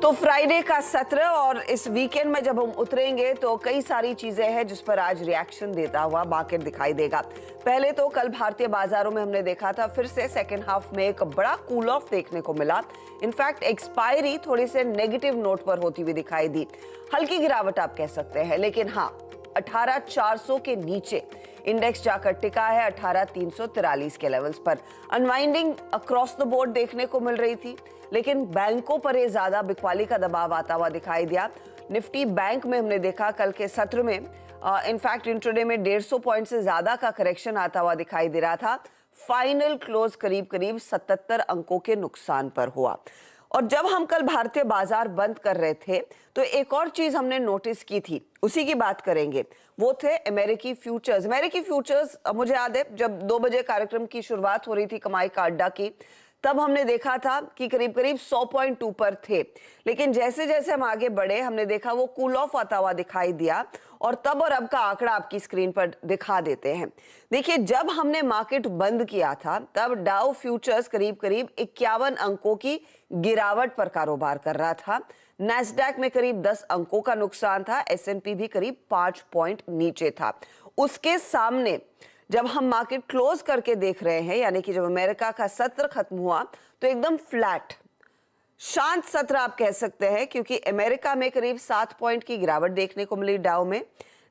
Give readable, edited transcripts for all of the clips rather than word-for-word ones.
तो फ्राइडे का सत्र और इस वीकेंड में जब हम उतरेंगे तो कई सारी चीजें हैं जिस पर आज रिएक्शन देता हुआ मार्केट दिखाई देगा। पहले तो कल भारतीय बाजारों में हमने देखा था फिर से सेकेंड हाफ में एक बड़ा कूल ऑफ देखने को मिला। इनफैक्ट एक्सपायरी थोड़ी से नेगेटिव नोट पर होती हुई दिखाई दी। हल्की गिरावट आप कह सकते हैं, लेकिन हाँ 18,400 के नीचे इंडेक्स जाकर टिका है 18,343 के लेवल्स पर। अनवाइंडिंग अक्रॉस द बोर्ड देखने को मिल रही थी, लेकिन बैंकों पर ये ज्यादा बिकवाली का दबाव आता हुआ दिखाई दिया। निफ्टी बैंक में हमने देखा कल के सत्र में इनफैक्ट इंट्राडे में 150 पॉइंट से ज्यादा का करेक्शन आता हुआ दिखाई दे रहा था। फाइनल क्लोज करीब करीब 77 अंकों के नुकसान पर हुआ। और जब हम कल भारतीय बाजार बंद कर रहे थे तो एक और चीज हमने नोटिस की थी, उसी की बात करेंगे। वो थे अमेरिकी फ्यूचर्स। मुझे याद है जब 2 बजे कार्यक्रम की शुरुआत हो रही थी कमाई का अड्डा की, तब हमने देखा था कि करीब करीब 100.2 पर थे, लेकिन जैसे जैसे हम आगे बढ़े हमने देखा वो कूल ऑफ आता हुआ दिखाई दिया। और तब और अब का आंकड़ा आपकी स्क्रीन पर दिखा देते हैं। देखिए, जब हमने मार्केट बंद किया था तब डाउ फ्यूचर्स करीब करीब 51 अंकों की गिरावट पर कारोबार कर रहा था। नैस्डैक में करीब 10 अंकों का नुकसान था। S&P भी करीब 5 पॉइंट नीचे था। उसके सामने जब हम मार्केट क्लोज करके देख रहे हैं, यानी कि जब अमेरिका का सत्र खत्म हुआ तो एकदम फ्लैट शांत सत्र आप कह सकते हैं, क्योंकि अमेरिका में करीब 7 पॉइंट की गिरावट देखने को मिली डाउ में।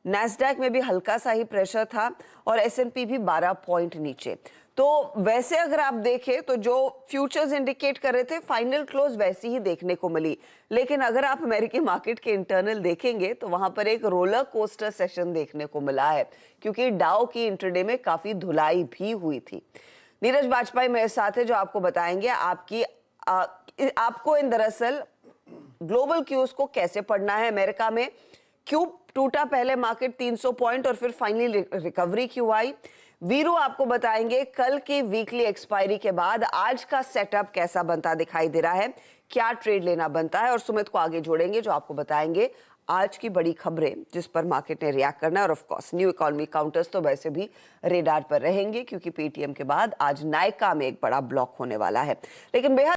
नैस्डैक में भी हल्का सा ही प्रेशर था और S&P भी 12 पॉइंट नीचे। तो वैसे अगर आप देखें तो जो फ्यूचर्स इंडिकेट कर रहे थे फाइनल क्लोज वैसी ही देखने को मिली, लेकिन अगर आप अमेरिकी मार्केट के इंटरनल देखेंगे तो वहां पर एक रोलर कोस्टर सेशन देखने को मिला है, क्योंकि डाउ की इंट्राडे में काफी धुलाई भी हुई थी। नीरज बाजपेयी मेरे साथ है जो आपको बताएंगे आपको इन दरअसल ग्लोबल क्यूज को कैसे पढ़ना है। अमेरिका में क्यों टूटा पहले मार्केट 300 पॉइंट और फिर फाइनली रिकवरी क्यों आई। वीरू आपको बताएंगे कल की वीकली एक्सपायरी के बाद आज का सेटअप कैसा बनता दिखाई दे रहा है, क्या ट्रेड लेना बनता है। और सुमित को आगे जोड़ेंगे जो आपको बताएंगे आज की बड़ी खबरें जिस पर मार्केट ने रिएक्ट करना है। और of course new economy counters तो वैसे भी रेडार पर रहेंगे, क्योंकि पेटीएम के बाद आज नायका में एक बड़ा ब्लॉक होने वाला है। लेकिन बेहद